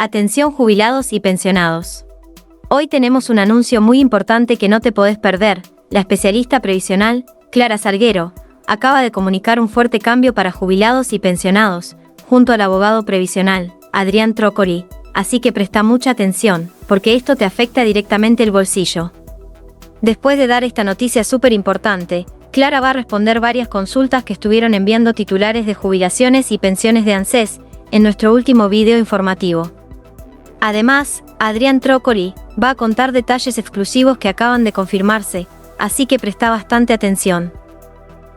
Atención jubilados y pensionados. Hoy tenemos un anuncio muy importante que no te podés perder. La especialista previsional, Clara Salguero, acaba de comunicar un fuerte cambio para jubilados y pensionados, junto al abogado previsional, Adrián Trócoli, así que presta mucha atención, porque esto te afecta directamente el bolsillo. Después de dar esta noticia súper importante, Clara va a responder varias consultas que estuvieron enviando titulares de jubilaciones y pensiones de ANSES en nuestro último video informativo. Además, Adrián Trócoli va a contar detalles exclusivos que acaban de confirmarse, así que presta bastante atención.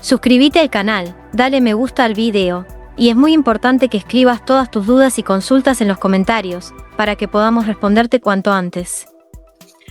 Suscríbete al canal, dale me gusta al video, y es muy importante que escribas todas tus dudas y consultas en los comentarios, para que podamos responderte cuanto antes.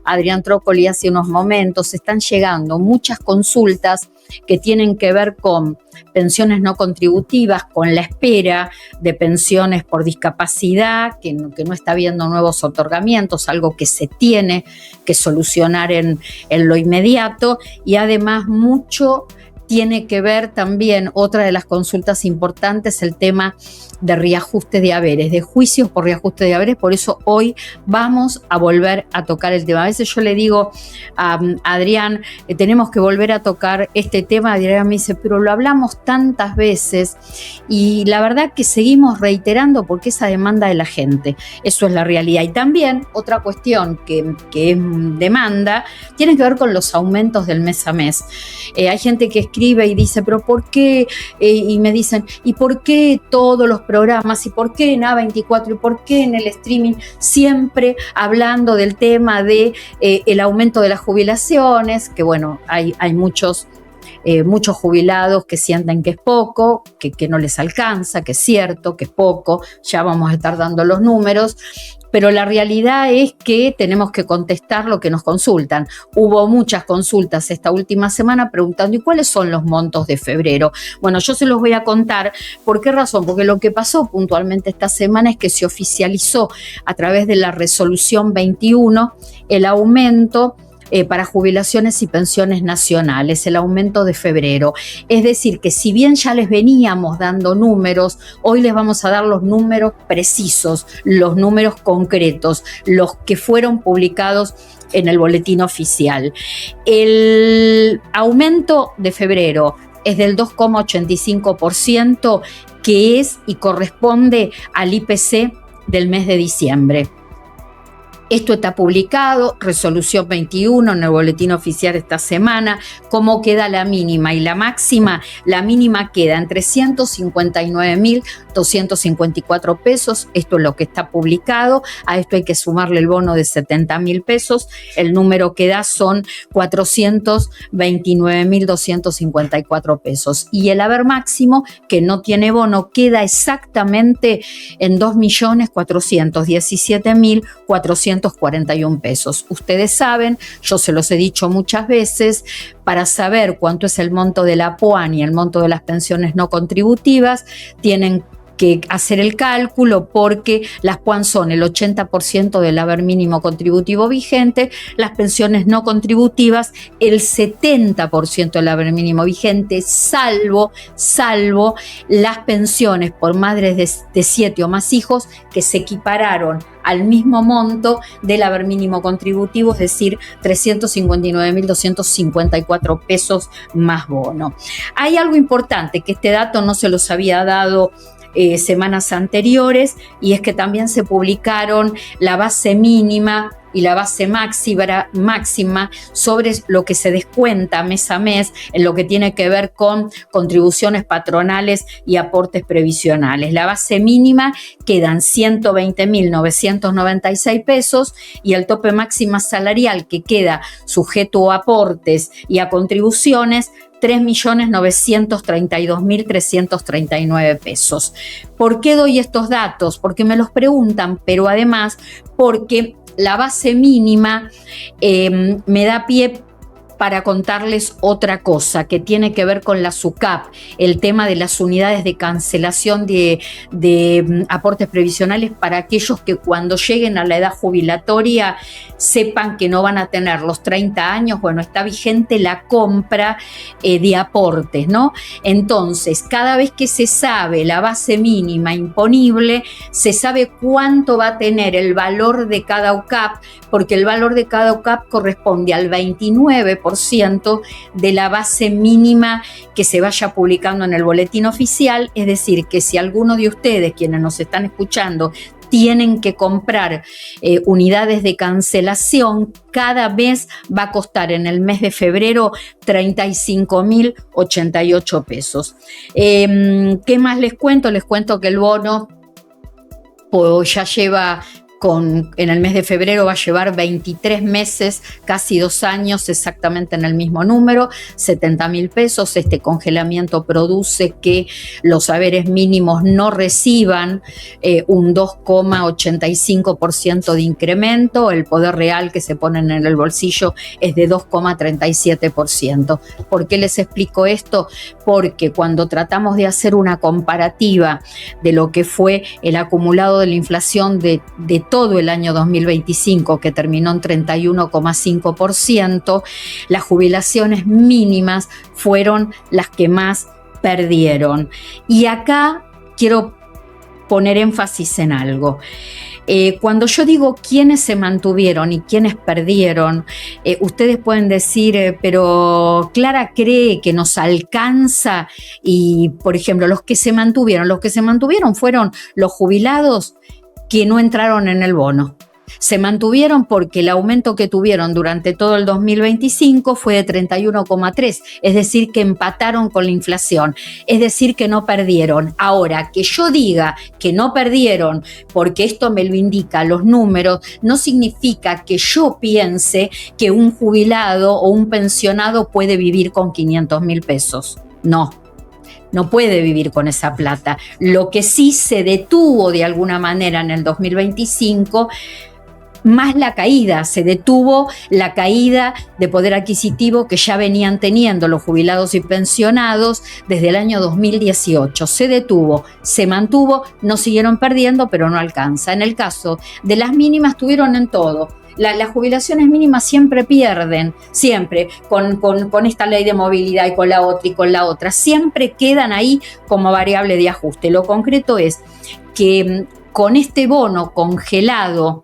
Adrián Trócoli, hace unos momentos están llegando muchas consultas que tienen que ver con pensiones no contributivas, con la espera de pensiones por discapacidad, que no está habiendo nuevos otorgamientos, algo que se tiene que solucionar en lo inmediato, y además mucho tiene que ver también, otra de las consultas importantes, el tema de reajuste de haberes, de juicios por reajuste de haberes. Por eso hoy vamos a volver a tocar el tema. A veces yo le digo a Adrián, tenemos que volver a tocar este tema. Adrián me dice, pero lo hablamos tantas veces, y la verdad que seguimos reiterando porque esa demanda de la gente, eso es la realidad. Y también otra cuestión que es demanda, tiene que ver con los aumentos del mes a mes. Hay gente que escribe y dice, pero ¿por qué? Y me dicen, ¿y por qué todos los programas? ¿Y por qué en A24? ¿Y por qué en el streaming? Siempre hablando del tema de el aumento de las jubilaciones, que bueno, hay muchos jubilados que sienten que es poco, que no les alcanza, que es cierto, que es poco, ya vamos a estar dando los números, pero la realidad es que tenemos que contestar lo que nos consultan. Hubo muchas consultas esta última semana preguntando, ¿y cuáles son los montos de febrero? Bueno, yo se los voy a contar. ¿Por qué razón? Porque lo que pasó puntualmente esta semana es que se oficializó a través de la resolución 21 el aumento para jubilaciones y pensiones nacionales, el aumento de febrero. Es decir, que si bien ya les veníamos dando números, hoy les vamos a dar los números precisos, los números concretos, los que fueron publicados en el boletín oficial. El aumento de febrero es del 2,85%, que es y corresponde al IPC del mes de diciembre. Esto está publicado, resolución 21 en el boletín oficial esta semana. ¿Cómo queda la mínima y la máxima? La mínima queda en 359.254 pesos. Esto es lo que está publicado. A esto hay que sumarle el bono de 70.000 pesos. El número que da son 429.254 pesos. Y el haber máximo, que no tiene bono, queda exactamente en 2.417.441 pesos. Ustedes saben, yo se los he dicho muchas veces, para saber cuánto es el monto de la PUAN y el monto de las pensiones no contributivas, tienen que hacer el cálculo, porque las PUAN son el 80% del haber mínimo contributivo vigente, las pensiones no contributivas el 70% del haber mínimo vigente, salvo las pensiones por madres de 7 o más hijos, que se equipararon al mismo monto del haber mínimo contributivo, es decir, 359.254 pesos más bono. Hay algo importante, que este dato no se los había dado semanas anteriores, y es que también se publicaron la base mínima y la base máxima sobre lo que se descuenta mes a mes en lo que tiene que ver con contribuciones patronales y aportes previsionales. La base mínima quedan 120.996 pesos, y el tope máxima salarial, que queda sujeto a aportes y a contribuciones, 3.932.339 pesos. ¿Por qué doy estos datos? Porque me los preguntan, pero además porque la base mínima me da pie para contarles otra cosa que tiene que ver con la SUCAP, el tema de las unidades de cancelación de aportes previsionales para aquellos que cuando lleguen a la edad jubilatoria sepan que no van a tener los 30 años. Bueno, está vigente la compra de aportes, ¿no? Entonces, cada vez que se sabe la base mínima imponible, se sabe cuánto va a tener el valor de cada UCAP, porque el valor de cada UCAP corresponde al 29% de la base mínima que se vaya publicando en el boletín oficial. Es decir, que si alguno de ustedes, quienes nos están escuchando, tienen que comprar unidades de cancelación, cada mes va a costar en el mes de febrero 35.088 pesos. ¿Qué más les cuento? Les cuento que el bono ya lleva en el mes de febrero va a llevar 23 meses, casi 2 años, exactamente en el mismo número, 70.000 pesos. Este congelamiento produce que los haberes mínimos no reciban un 2,85% de incremento. El poder real que se ponen en el bolsillo es de 2,37%. ¿Por qué les explico esto? Porque cuando tratamos de hacer una comparativa de lo que fue el acumulado de la inflación de todo el año 2025, que terminó en 31,5%, las jubilaciones mínimas fueron las que más perdieron. Y acá quiero poner énfasis en algo. Cuando yo digo quiénes se mantuvieron y quiénes perdieron, ustedes pueden decir, pero Clara cree que nos alcanza. Y, por ejemplo, los que se mantuvieron fueron los jubilados que no entraron en el bono. Se mantuvieron porque el aumento que tuvieron durante todo el 2025 fue de 31,3, es decir, que empataron con la inflación, es decir, que no perdieron. Ahora, que yo diga que no perdieron porque esto me lo indica los números, no significa que yo piense que un jubilado o un pensionado puede vivir con 500.000 pesos. No puede vivir con esa plata. Lo que sí se detuvo de alguna manera en el 2025, más se detuvo la caída de poder adquisitivo que ya venían teniendo los jubilados y pensionados desde el año 2018. Se detuvo, se mantuvo, no siguieron perdiendo, pero no alcanza. En el caso de las mínimas, tuvieron en todo. Las jubilaciones mínimas siempre pierden, siempre, con esta ley de movilidad y con la otra, siempre quedan ahí como variable de ajuste. Lo concreto es que con este bono congelado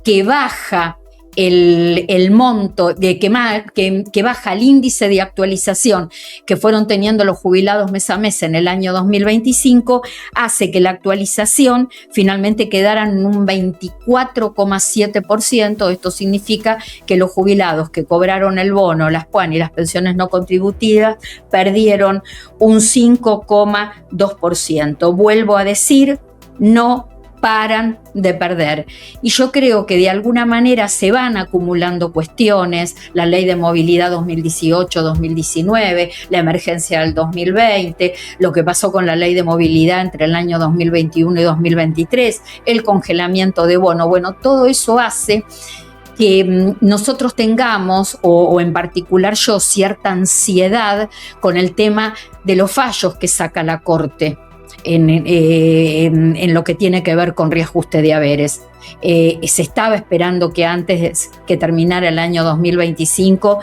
que baja el monto, que baja el índice de actualización que fueron teniendo los jubilados mes a mes en el año 2025, hace que la actualización finalmente quedara en un 24,7%. Esto significa que los jubilados que cobraron el bono, las PUAN y las pensiones no contributivas perdieron un 5,2%. Vuelvo a decir, no paran de perder. Y yo creo que de alguna manera se van acumulando cuestiones, la ley de movilidad 2018-2019, la emergencia del 2020, lo que pasó con la ley de movilidad entre el año 2021 y 2023, el congelamiento de bono. Bueno, todo eso hace que nosotros tengamos, o en particular yo, cierta ansiedad con el tema de los fallos que saca la Corte en lo que tiene que ver con reajuste de haberes. Se estaba esperando que antes que terminara el año 2025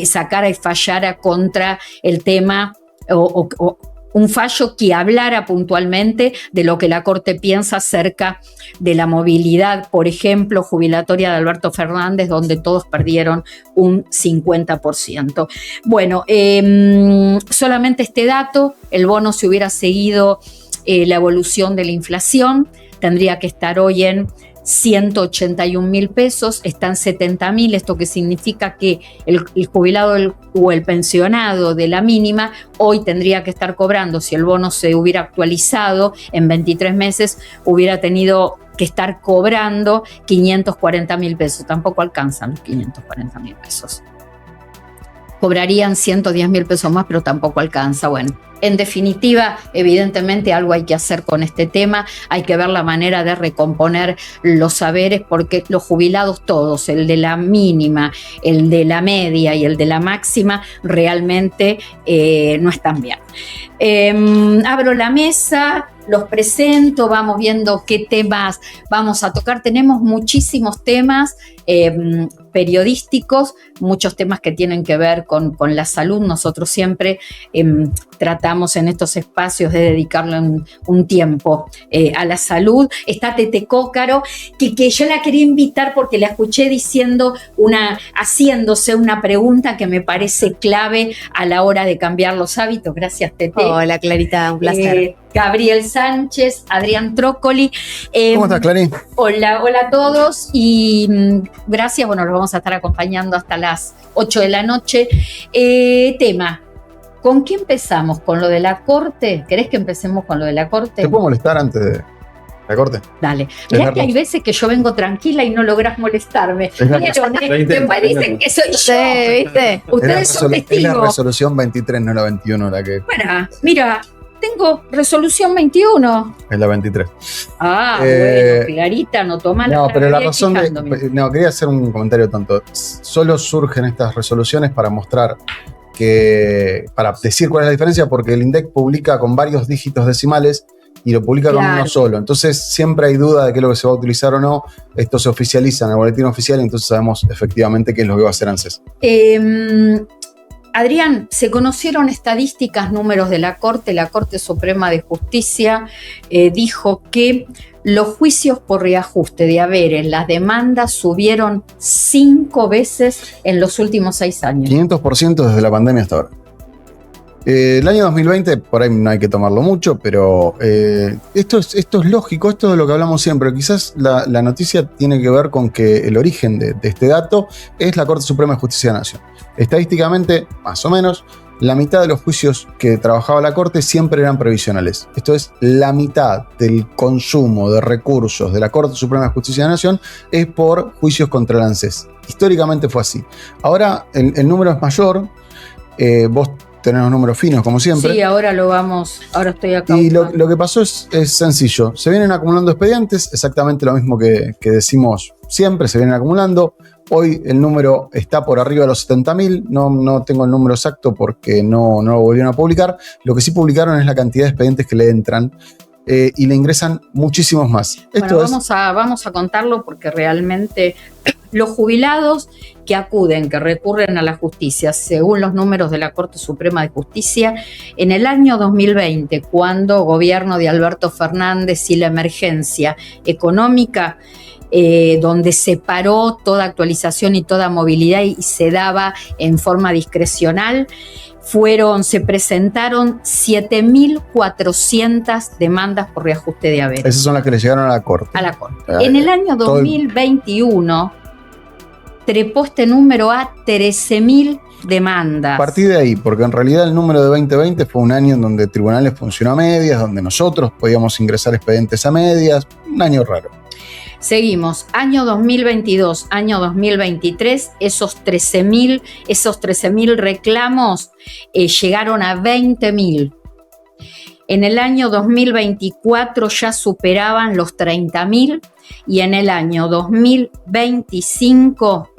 sacara y fallara contra el tema o un fallo que hablara puntualmente de lo que la Corte piensa acerca de la movilidad, por ejemplo, jubilatoria de Alberto Fernández, donde todos perdieron un 50%. Bueno, solamente este dato: el bono, si hubiera seguido la evolución de la inflación, tendría que estar hoy en 181.000 pesos, están 70.000, esto que significa que el jubilado o el pensionado de la mínima hoy tendría que estar cobrando, si el bono se hubiera actualizado en 23 meses, hubiera tenido que estar cobrando 540.000 pesos. Tampoco alcanzan los 540.000 pesos. cobrarían 110.000 pesos más, pero tampoco alcanza. Bueno, en definitiva, evidentemente algo hay que hacer con este tema, hay que ver la manera de recomponer los saberes, porque los jubilados todos, el de la mínima, el de la media y el de la máxima, realmente no están bien. Abro la mesa, los presento, vamos viendo qué temas vamos a tocar. Tenemos muchísimos temas periodísticos, muchos temas que tienen que ver con la salud. Nosotros siempre tratamos en estos espacios de dedicarle un tiempo a la salud. Está Tete Cócaro, que yo la quería invitar porque la escuché haciéndose una pregunta que me parece clave a la hora de cambiar los hábitos. Gracias, Tete. Hola, Clarita, un placer. Gabriel Sánchez, Adrián Trócoli. ¿Cómo estás, Clarín? Hola a todos y gracias. Bueno, los vamos a estar acompañando hasta las 8 de la noche. Tema, ¿con qué empezamos? ¿Con lo de la Corte? ¿Querés que empecemos con lo de la Corte? ¿Te puedo molestar antes de la Corte? Dale. Mirá que hay veces que yo vengo tranquila y no lográs molestarme. Después dicen que soy yo. ¿Viste? Ustedes son testigos. Es la resolución 23, no la 21 la que... Bueno, mira, tengo resolución 21. Es la 23. Bueno, Clarita, no toma la... No, pero la razón de... No, quería hacer un comentario tonto. Solo surgen estas resoluciones para mostrar para decir cuál es la diferencia, porque el INDEC publica con varios dígitos decimales y lo publica con uno solo. Entonces siempre hay duda de qué es lo que se va a utilizar o no. Esto se oficializa en el boletín oficial y entonces sabemos efectivamente qué es lo que va a hacer ANSES. Adrián, se conocieron estadísticas, números de la Corte. La Corte Suprema de Justicia dijo que los juicios por reajuste de haberes, las demandas subieron 5 veces en los últimos 6 años. 500% desde la pandemia hasta ahora. El año 2020, por ahí no hay que tomarlo mucho, pero esto es lógico, esto es lo que hablamos siempre. Quizás la noticia tiene que ver con que el origen de este dato es la Corte Suprema de Justicia de la Nación. Estadísticamente, más o menos, la mitad de los juicios que trabajaba la Corte siempre eran previsionales. Esto es, la mitad del consumo de recursos de la Corte Suprema de Justicia de la Nación es por juicios contra el ANSES. Históricamente fue así. Ahora el número es mayor. Vos tenés los números finos, como siempre. Sí, ahora estoy acá. Y lo que pasó es sencillo. Se vienen acumulando expedientes, exactamente lo mismo que decimos siempre, se vienen acumulando. Hoy el número está por arriba de los 70.000, no tengo el número exacto porque no lo volvieron a publicar. Lo que sí publicaron es la cantidad de expedientes que le entran y le ingresan muchísimos más. Vamos a contarlo porque realmente los jubilados que acuden, que recurren a la justicia, según los números de la Corte Suprema de Justicia, en el año 2020, cuando gobierno de Alberto Fernández y la emergencia económica, donde se paró toda actualización y toda movilidad y se daba en forma discrecional, se presentaron 7.400 demandas por reajuste de haberes. Esas son las que le llegaron a la Corte. En el año 2021 trepó este número a 13.000 demandas. A partir de ahí, porque en realidad el número de 2020 fue un año en donde tribunales funcionó a medias, donde nosotros podíamos ingresar expedientes a medias, un año raro. Seguimos, año 2022, año 2023, esos 13.000 reclamos llegaron a 20.000. En el año 2024 ya superaban los 30.000 y en el año 2025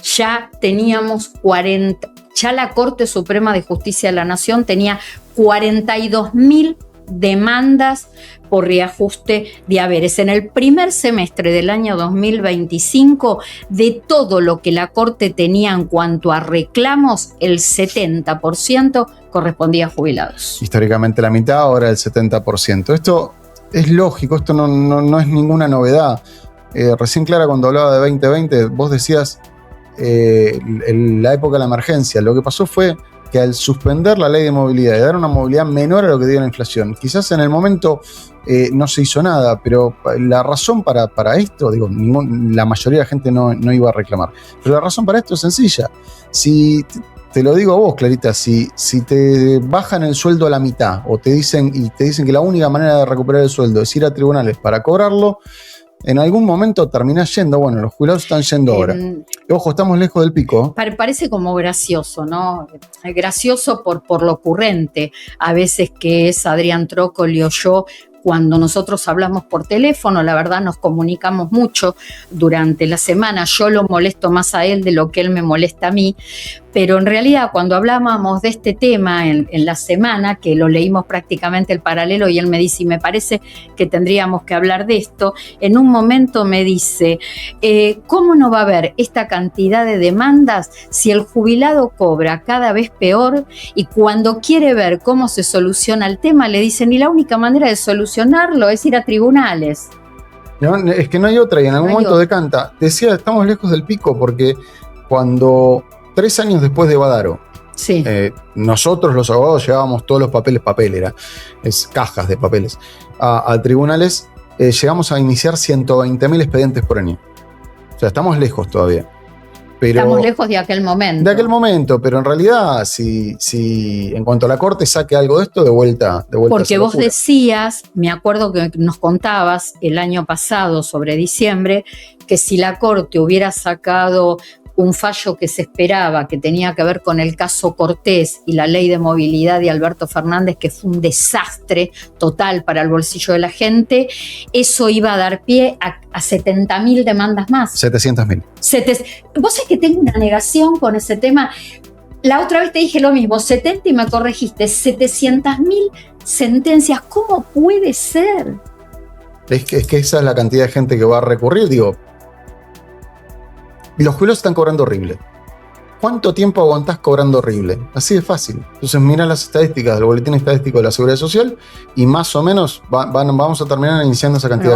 ya teníamos 40. Ya la Corte Suprema de Justicia de la Nación tenía 42.000 demandas por reajuste de haberes. En el primer semestre del año 2025, de todo lo que la Corte tenía en cuanto a reclamos, el 70% correspondía a jubilados. Históricamente la mitad, ahora el 70%. Esto es lógico, esto no es ninguna novedad. Recién, Clara, cuando hablaba de 2020, vos decías la época de la emergencia. Lo que pasó fue que al suspender la ley de movilidad y dar una movilidad menor a lo que dio la inflación, quizás en el momento no se hizo nada, pero la razón para esto, la mayoría de la gente no iba a reclamar, pero la razón para esto es sencilla. Si te lo digo a vos, Clarita, si te bajan el sueldo a la mitad o te dicen que la única manera de recuperar el sueldo es ir a tribunales para cobrarlo, en algún momento terminás yendo. Bueno, los jubilados están yendo ahora. Ojo, estamos lejos del pico. Parece como gracioso, ¿no? Gracioso por lo ocurrente a veces que es Adrián Trócoli o yo. Cuando nosotros hablamos por teléfono, la verdad nos comunicamos mucho durante la semana. Yo lo molesto más a él de lo que él me molesta a mí. Pero en realidad cuando hablábamos de este tema en la semana, que lo leímos prácticamente el paralelo y él me dice, y me parece que tendríamos que hablar de esto, en un momento me dice, ¿cómo no va a haber esta cantidad de demandas si el jubilado cobra cada vez peor? Y cuando quiere ver cómo se soluciona el tema, le dicen, y la única manera de solucionarlo es ir a tribunales. No, es que no hay otra, y en algún momento decanta. Decía, estamos lejos del pico, porque cuando 3 años después de Badaro, sí. Nosotros los abogados llevábamos todos los cajas de papeles, a tribunales, llegamos a iniciar 120.000 expedientes por año. O sea, estamos lejos todavía. Pero estamos lejos de aquel momento. De aquel momento, pero en realidad, si en cuanto a la Corte saque algo de esto, de vuelta. Porque vos decías, me acuerdo que nos contabas el año pasado, sobre diciembre, que si la Corte hubiera sacado un fallo que se esperaba, que tenía que ver con el caso Cortés y la ley de movilidad de Alberto Fernández, que fue un desastre total para el bolsillo de la gente, eso iba a dar pie a 70.000 demandas más. 700.000. Vos sabés que tengo una negación con ese tema. La otra vez te dije lo mismo, 70 y me corregiste, 700.000 sentencias. ¿Cómo puede ser? Es que esa es la cantidad de gente que va a recurrir, digo. Y los jubilados están cobrando horrible. ¿Cuánto tiempo aguantás cobrando horrible? Así de fácil. Entonces mira las estadísticas del Boletín Estadístico de la Seguridad Social y más o menos vamos a terminar iniciando esa cantidad.